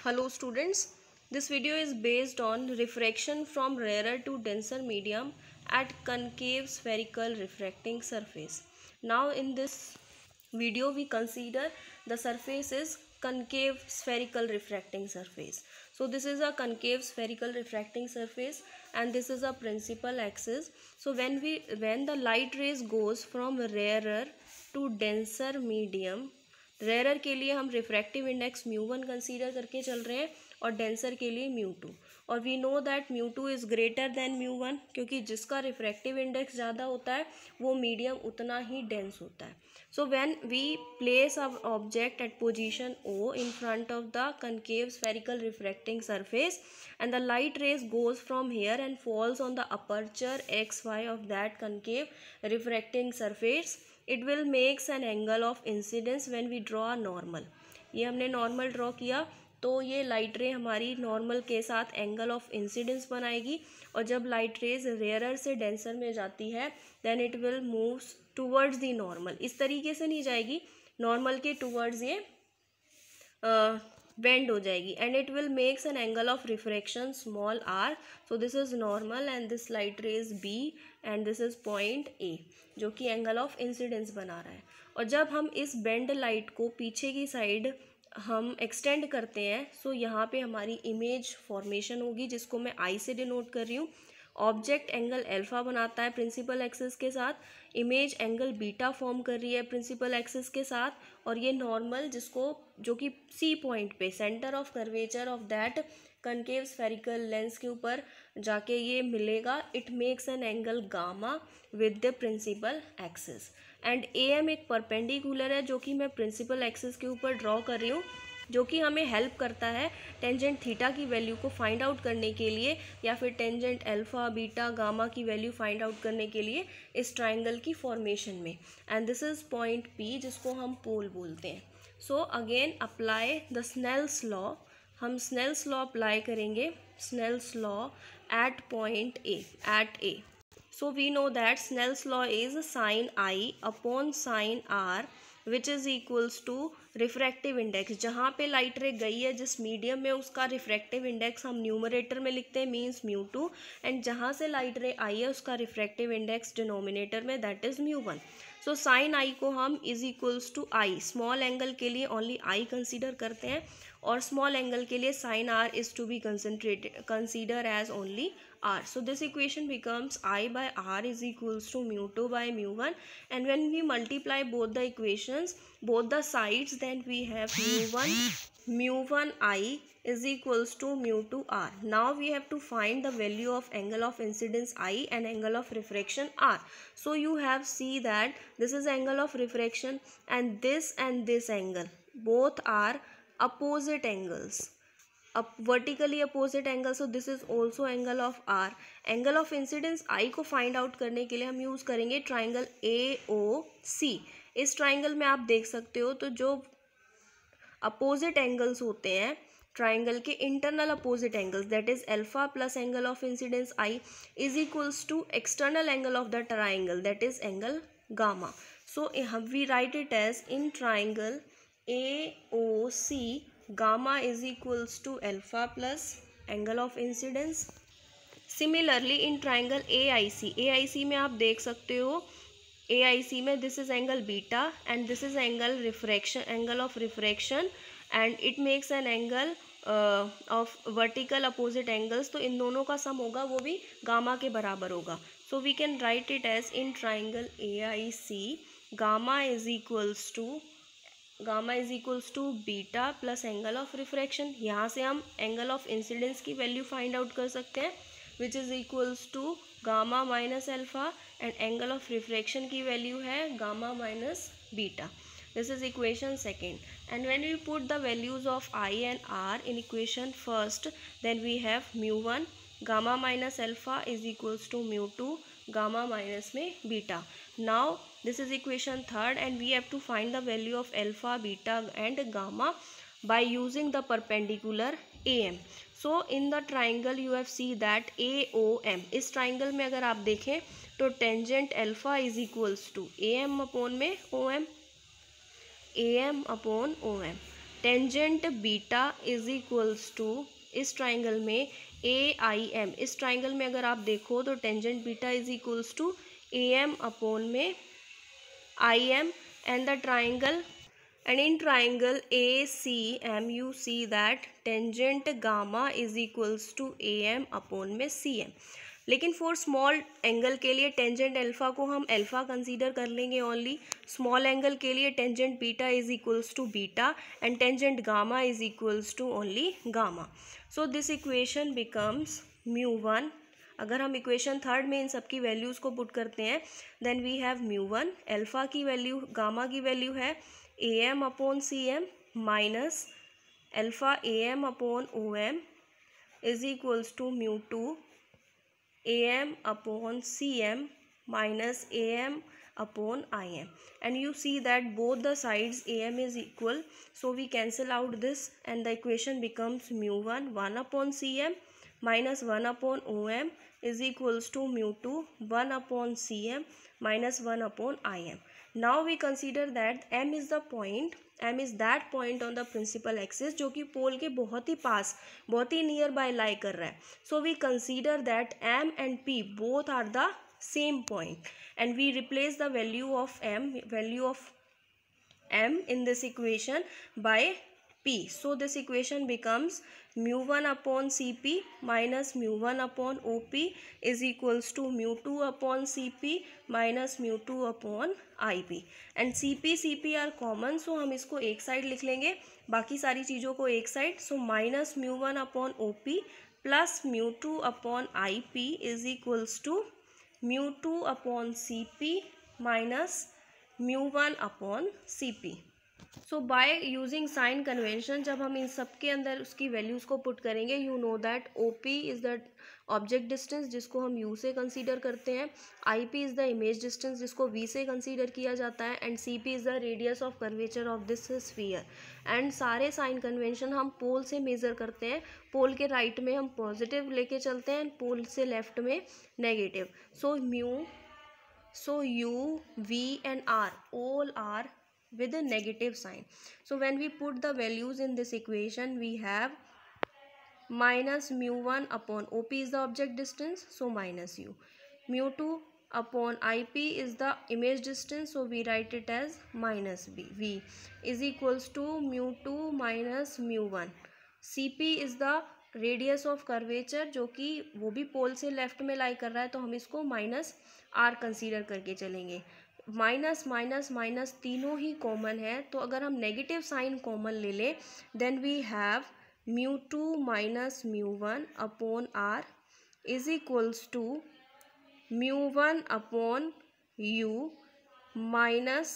Hello students, this video is based on refraction from rarer to denser medium at concave spherical refracting surface. Now in this video we consider the surface is concave spherical refracting surface. So this is a concave spherical refracting surface and this is a principal axis. So when the light rays goes from rarer to denser medium, rare के लिए हम refractive index μ1 consider करके चल रहे हैं और denser के लिए μ2, और we know that μ2 is greater than μ1 क्योंकि जिसका रिफ्रैक्टिव इंडेक्स ज़्यादा होता है वो मीडियम उतना ही डेंस होता है. So when we place a object at position O in front of the concave spherical refracting surface and the light rays goes from here and falls on the aperture XY of that concave refracting surface, it will makes an angle of incidence when we draw a normal. ये हमने normal draw किया तो ये light ray हमारी normal के साथ angle of incidence बनाएगी, और जब लाइट रेज रेयरर से डेंसर में जाती है then it will move towards the normal. इस तरीके से नहीं जाएगी, नॉर्मल के टूवर्ड्स ये बेंड हो जाएगी and it will makes an angle of refraction small r. So this is normal and this light rays B and this is point A जो कि एंगल ऑफ इंसिडेंस बना रहा है. और जब हम इस बेंड लाइट को पीछे की साइड हम एक्सटेंड करते हैं सो यहाँ पे हमारी इमेज फॉर्मेशन होगी जिसको मैं I से डिनोट कर रही हूँ. ऑब्जेक्ट एंगल अल्फा बनाता है प्रिंसिपल एक्सिस के साथ, इमेज एंगल बीटा फॉर्म कर रही है प्रिंसिपल एक्सिस के साथ, और ये नॉर्मल जो कि C पॉइंट पे centre of curvature of that concave spherical lens के ऊपर जाके ये मिलेगा. It makes an angle gamma with the principal axis and AM एक परपेंडिकुलर है जो कि मैं प्रिंसिपल एक्सिस के ऊपर ड्रॉ कर रही हूँ, जो कि हमें हेल्प करता है टेंजेंट थीटा की वैल्यू को फाइंड आउट करने के लिए या फिर टेंजेंट अल्फा बीटा गामा की वैल्यू फाइंड आउट करने के लिए इस ट्राइंगल की फॉर्मेशन में. And this is point P जिसको हम पोल बोलते हैं. So again apply the Snell's law. हम स्नेल्स लॉ अप्लाई करेंगे, Snell's law at point A. So we know that Snell's law is sin I upon sin R which is equals to refractive index. जहाँ पे light रे गई है जिस medium में उसका रिफ्रैक्टिव इंडेक्स हम न्यूमरेटर में लिखते हैं मीन्स μ2, एंड जहाँ से लाइट रे आई है उसका रिफ्रैक्टिव इंडेक्स डिनोमिनेटर में that is μ1. So sine I को हम is equals to I, small angle के लिए ओनली आई कंसीडर करते हैं और स्मॉल एंगल के लिए sine are is to be consider as only r. So this equation becomes I by r is equals to μ2 by μ1, and when we multiply both the equations, both the sides, then we have μ1 I is equals to μ2 r. Now we have to find the value of angle of incidence I and angle of refraction r. So you have see that this is angle of refraction and this angle both are opposite angles, vertically opposite angle. So this is also angle of R. Angle of incidence I को find out करने के लिए हम use करेंगे triangle AOC. इस triangle में आप देख सकते हो तो जो अपोजिट एंगल्स होते हैं ट्राइंगल के, internal opposite angles that is alpha plus angle of incidence I is equals to external angle of the triangle that is angle gamma. So we write it as in triangle AOC gamma is equals to alpha plus angle of incidence. Similarly in triangle AIC में आप देख सकते हो AIC में this is angle beta and this is angle of refraction and it makes an angle of vertical opposite angles. तो इन दोनों का सम होगा वो भी गामा के बराबर होगा. So we can write it as in triangle AIC gamma is equals to beta plus angle of refraction. यहाँ से हम एंगल ऑफ इंसिडेंस की वैल्यू फाइंड आउट कर सकते हैं which is equals to gamma minus alpha, and angle of refraction की value है gamma minus beta. This is equation second. And when we put the values of I and R in equation first then we have μ1 gamma minus alpha is equals to μ2 gamma minus में beta. Now this is equation third and we have to find the value of alpha, beta and gamma by using the perpendicular AM. So in the triangle you have see that AOM. इस triangle में अगर आप देखें तो tangent alpha is equals to AM upon में OM, AM upon OM. Tangent beta is equals to, इस triangle में A I am, इस ट्राइंगल में अगर आप देखो तो tangent beta is equals to A M upon में I M, and the triangle, and in triangle ACM you see that tangent gamma is equals to AM upon में CM. लेकिन for small angle के लिए tangent alpha को हम alpha consider कर लेंगे only, small angle के लिए tangent beta is equals to beta and tangent gamma is equals to only gamma. So this equation becomes μ1. अगर हम इक्वेशन थर्ड में इन सब की वैल्यूज़ को पुट करते हैं देन वी हैव μ1, अल्फा की वैल्यू, गामा की वैल्यू है AM upon CM minus alpha AM upon OM is equals to μ2 AM upon CM minus AM upon IM, and you see that both the sides AM is equal, so we cancel out this and the equation becomes μ1 1 upon CM minus 1 upon OM is equals to μ2 1 upon CM minus 1 upon IM. Now we consider that M is the point, M is that point on the principal axis जो कि पोल के बहुत ही पास, बहुत ही near by लाई कर रहा है. So we consider that M and P both are the same point and we replace the value of M in this equation by P. So this equation becomes μ1 upon Cp minus μ1 upon OP is equals to μ2 upon Cp minus μ2 upon IP. And Cp are common, so हम इसको एक side लिख लेंगे, बाकी सारी चीज़ों को एक side. So minus μ1 upon OP plus μ2 upon IP is equals to μ2 upon Cp minus μ1 upon Cp. So by using sign convention जब हम इन सब के अंदर उसकी वैल्यूज़ को पुट करेंगे, you know that OP is the object distance जिसको हम U से कंसीडर करते हैं, IP is the image distance जिसको V से कंसीडर किया जाता है, and CP is the radius of curvature of this sphere. And सारे साइन कन्वेंशन हम पोल से मेज़र करते हैं. पोल के राइट में हम पॉजिटिव लेके चलते हैं, पोल से लेफ्ट में negative. So U, V and R all are with a negative sign. So when we put the values in this equation we have minus μ1 upon OP is the object distance, so minus U. μ2 upon IP is the image distance, so we write it as minus V is equals to μ2 minus μ1. CP is the radius of curvature जो कि वो भी पोल से left में लाई कर रहा है, तो हम इसको माइनस R कंसीडर करके चलेंगे. माइनस माइनस माइनस तीनों ही कॉमन है, तो अगर हम नेगेटिव साइन कॉमन ले लें then we have μ2 minus μ1 upon R is equals to μ1 upon U minus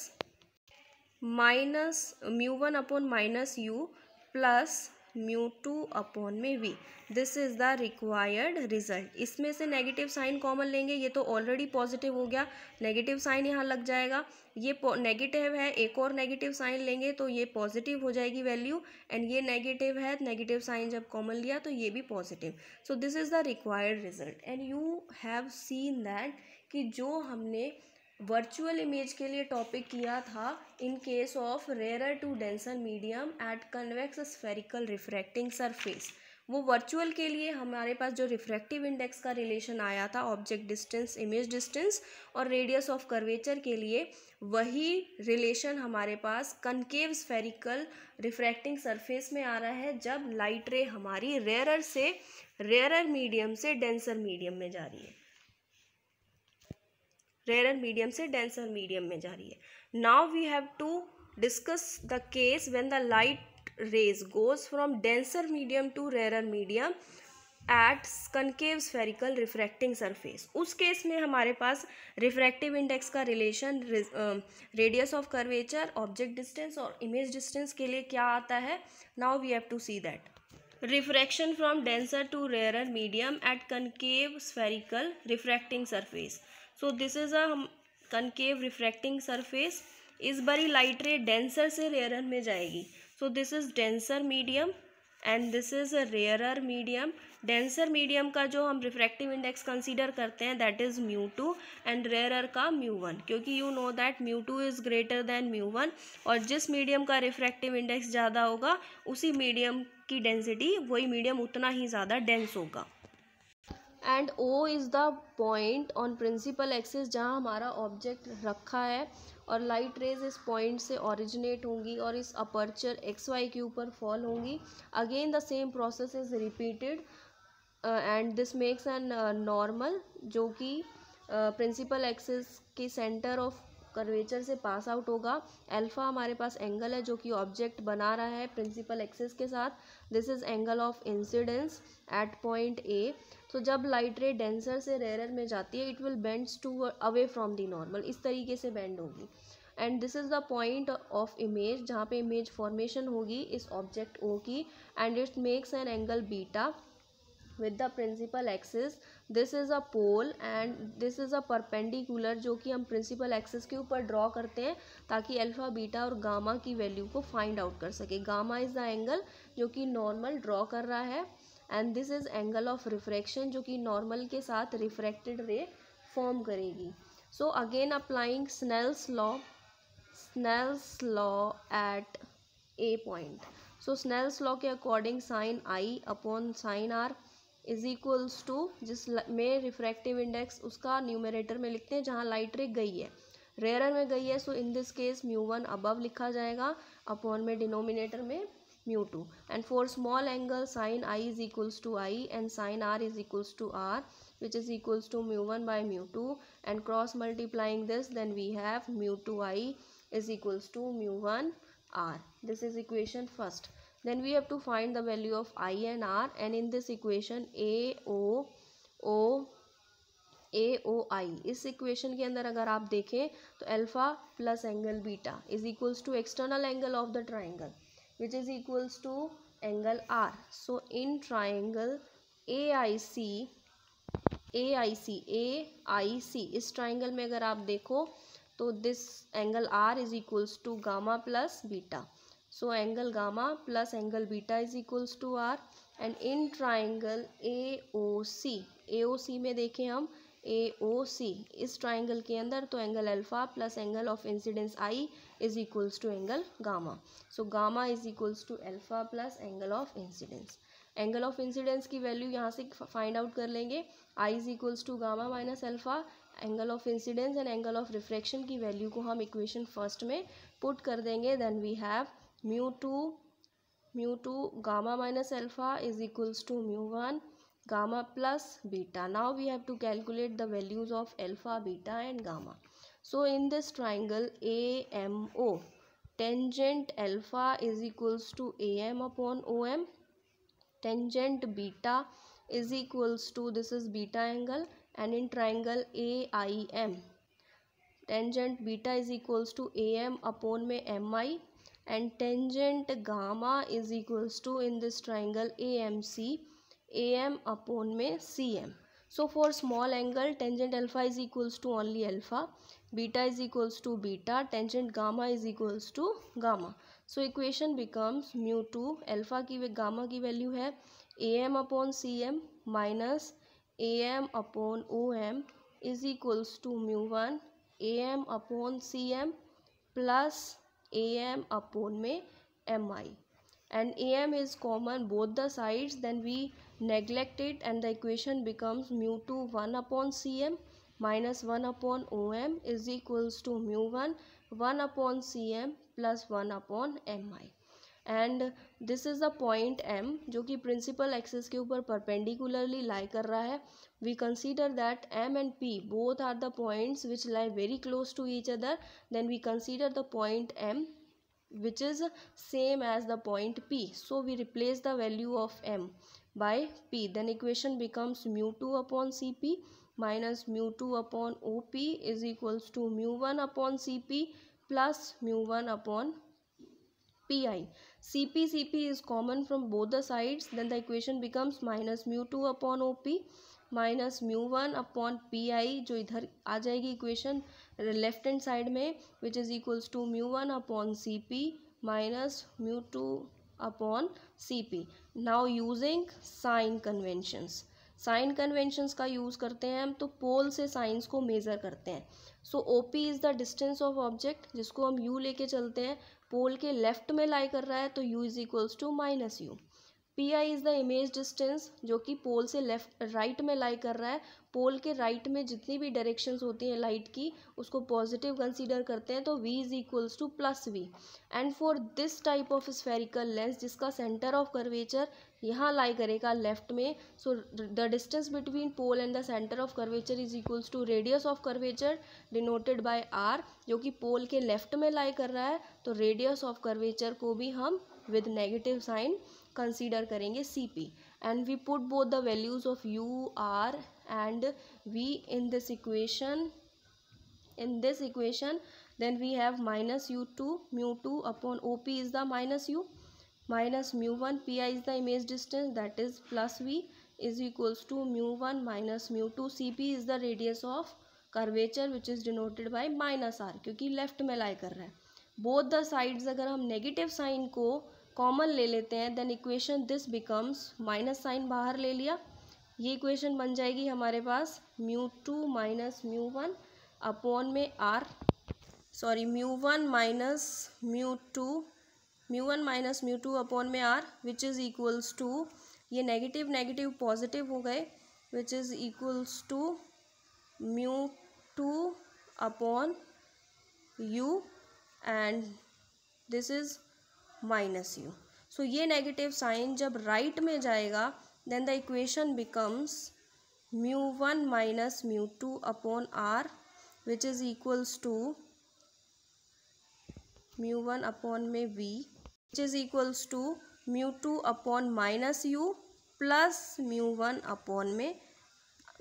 μ1 upon minus U plus μ2 upon में V. This is the required result. इसमें से नेगेटिव साइन कॉमन लेंगे, ये तो ऑलरेडी पॉजिटिव हो गया, नेगेटिव साइन यहाँ लग जाएगा, ये नेगेटिव है, एक और नेगेटिव साइन लेंगे तो ये पॉजिटिव हो जाएगी वैल्यू, एंड ये नेगेटिव है, नेगेटिव साइन जब कॉमन लिया तो ये भी positive. So this is the required result. And you have seen that कि जो हमने वर्चुअल इमेज के लिए टॉपिक किया था in case of rare to denser medium at convex spherical refracting surface, वो वर्चुअल के लिए हमारे पास जो रिफ्रैक्टिव इंडेक्स का रिलेशन आया था ऑब्जेक्ट डिस्टेंस, इमेज डिस्टेंस और रेडियस ऑफ कर्वेचर के लिए, वही रिलेशन हमारे पास कनकेव स्फेरिकल रिफ्रैक्टिंग सरफेस में आ रहा है जब लाइट रे हमारी रेयर मीडियम से डेंसर मीडियम में जा रही है, रेयर मीडियम से डेंसर मीडियम में जा रही है. Now we have to discuss the case when the light rays goes from denser medium to rare medium at concave spherical refracting surface. उस केस में हमारे पास रिफ्रैक्टिव इंडेक्स का relation radius of curvature, object distance और image distance के लिए क्या आता है. Now we have to see that refraction from denser to rare medium at concave spherical refracting surface. So this is a concave refracting surface. इस बारी light ray denser से rare में जाएगी. So this is denser medium and this is a rarer medium. Denser medium का जो हम refractive index consider करते हैं दैट इज़ μ2 एंड रेयरर का μ1, क्योंकि you know that μ2 is greater than μ1, और जिस मीडियम का रिफ्रैक्टिव इंडेक्स ज़्यादा होगा उसी मीडियम की डेंसिटी, वही मीडियम उतना ही ज़्यादा डेंस होगा। And O is the point on principal axis जहाँ हमारा ऑब्जेक्ट रखा है, और लाइट रेज इस पॉइंट से ओरिजिनेट होंगी और इस अपर्चर XY के ऊपर फॉल होंगी। Again the same process is repeated and this makes an normal, जो कि प्रिंसिपल एक्सिस के सेंटर ऑफ कर्वेचर से पास आउट होगा। अल्फा हमारे पास एंगल है जो कि ऑब्जेक्ट बना रहा है प्रिंसिपल एक्सिस के साथ। This is angle of incidence at point A। तो जब लाइट रे डेंसर से रेयरर में जाती है it will bends to away from the normal, इस तरीके से बेंड होगी। And this is the point of image जहाँ पे इमेज फॉर्मेशन होगी इस ऑब्जेक्ट O की, and it makes an angle beta with the principal axis. This is a pole and this is a perpendicular, जो कि हम principal axis के ऊपर ड्रॉ करते हैं ताकि अल्फा बीटा और गामा की वैल्यू को फाइंड आउट कर सके। गामा इज द एंगल जो कि नॉर्मल ड्रॉ कर रहा है, and this is angle of refraction जो कि नॉर्मल के साथ रिफ्रैक्टेड रे फॉर्म करेगी। So again applying Snell's law at A point. So Snell's law के according sine i upon sine are is equals to, जिस में रिफ्रैक्टिव इंडेक्स उसका numerator में लिखते हैं जहाँ लाइट रे गई है, रेयरर में गई है, so in this case μ1 above लिखा जाएगा, अपॉन में डिनोमिनेटर में μ2। And for small angle sine i is equals to i and sine are is equals to r, which is equals to μ1 by μ2, and cross multiplying this then we have μ2i is equals to μ1 r. This is equation first. Then we have to find the value of I and R, and in this equation AOI, इस equation के अंदर अगर आप देखें तो alpha plus angle beta is equals to external angle of the triangle which is equals to angle R. So in triangle AIC, इस triangle में अगर आप देखो तो this angle R is equals to gamma plus beta, so angle gamma plus angle beta is equals to R. And in triangle AOC में देखें हम AOC इस ट्राइंगल के अंदर तो angle alpha plus angle of incidence I is equals to angle gamma, so gamma is equals to alpha plus angle of incidence. Angle of incidence की value यहाँ से फाइंड आउट कर लेंगे, I is equals to gamma minus alpha, angle of incidence and angle of refraction की value को हम equation first में put कर देंगे। Then we have mu2 gamma minus alpha is equals to mu1 gamma plus beta. Now we have to calculate the values of alpha, beta and gamma. So in this triangle AMO, tangent alpha is equals to AM upon OM, tangent beta is equals to, this is beta angle, and in triangle AIM, tangent beta is equals to AM upon में MI, and tangent gamma is equals to, in this triangle AMC, AM upon में CM. So for small angle tangent alpha is equals to only alpha, beta is equals to beta, tangent gamma is equals to gamma. So equation becomes mu2, alpha की gamma की value है AM upon CM minus AM upon OM is equals to mu1 AM upon CM plus AM upon में MI, and AM is common both the sides, then we neglect it and the equation becomes mu2 1 upon CM minus 1 upon OM is equals to mu1 1 upon CM plus 1 upon MI. And this is the point M जो कि principal axis के ऊपर perpendicularly लाई कर रहा है. We consider that M and P both are the points which lie very close to each other. Then we consider the point M which is same as the point P. So we replace the value of M by P. Then equation becomes mu2 upon Cp minus mu2 upon OP is equals to mu1 upon Cp plus mu1 upon Pi. Cp is common from both the sides. Then the equation becomes minus mu2 upon OP minus mu1 upon Pi जो इधर आ जाएगी equation left hand side में which is equals to mu1 upon Cp minus mu2 upon Cp. Now using sign conventions, sign conventions का use करते हैं हम, तो पोल से साइंस को मेज़र करते हैं। So OP is the distance of object, जिसको हम यू लेके चलते हैं, पोल के लेफ्ट में लाई कर रहा है तो U is equals to minus U. P I is the image distance, जो कि पोल से लेफ्ट राइट में लाई कर रहा है, पोल के राइट में जितनी भी डायरेक्शंस होती हैं लाइट की उसको पॉजिटिव कंसीडर करते हैं, तो v is equals to plus V. And for this type of spherical lens जिसका सेंटर ऑफ कर्वेचर यहाँ लाई करेगा लेफ्ट में, so the distance between pole and the centre of curvature is equals to radius of curvature denoted by R, जो कि पोल के left में लाई कर रहा है, तो रेडियस ऑफ कर्वेचर को भी हम विद नेगेटिव साइन कंसीडर करेंगे Cp, and we put both the values of u, r and v in this equation. Then we have minus u2 mu2 upon op is the minus u minus mu1, pi is the image distance, that is plus v is equals to mu1 minus mu2, Cp is the radius of curvature which is denoted by minus r, क्योंकि left में लाई कर रहा है। Both the sides अगर हम negative sign को common ले लेते हैं, then equation this becomes, minus sign बाहर ले लिया, ये इक्वेशन बन जाएगी हमारे पास mu2 माइनस mu1 अपॉन में r, sorry mu1 minus mu2 upon में r, which is equals to, ये नेगेटिव नेगेटिव पॉजिटिव हो गए, which is equals to mu2 अपॉन u and this is minus u. सो ये नेगेटिव साइन जब right में जाएगा, then the equation becomes mu1 minus mu2 upon r, which is equals to mu1 upon में v, which is equals to mu2 upon minus u plus mu1 upon में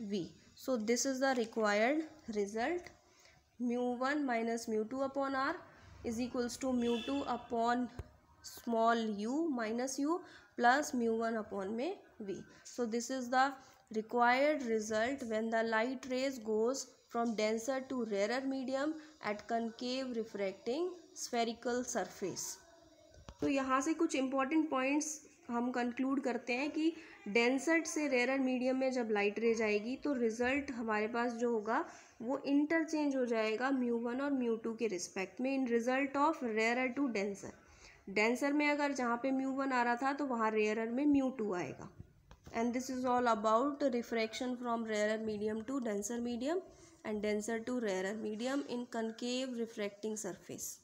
v। So this is the required result, mu1 minus mu2 upon r is equals to mu2 upon small u minus u plus mu1 upon में v. So this is the required result when the light rays goes from denser to rarer medium at concave refracting spherical surface. तो यहाँ से कुछ important points हम conclude करते हैं कि denser से रेयर मीडियम में जब लाइट रे जाएगी तो रिजल्ट हमारे पास जो होगा वो इंटरचेंज हो जाएगा mu1 और mu2 के रिस्पेक्ट में in result of rare to denser. Denser में अगर जहाँ पे mu1 आ रहा था तो वहाँ रेयर में mu2 आएगा। And this is all about refraction from rare medium to denser medium and denser to rare medium in concave refracting surface.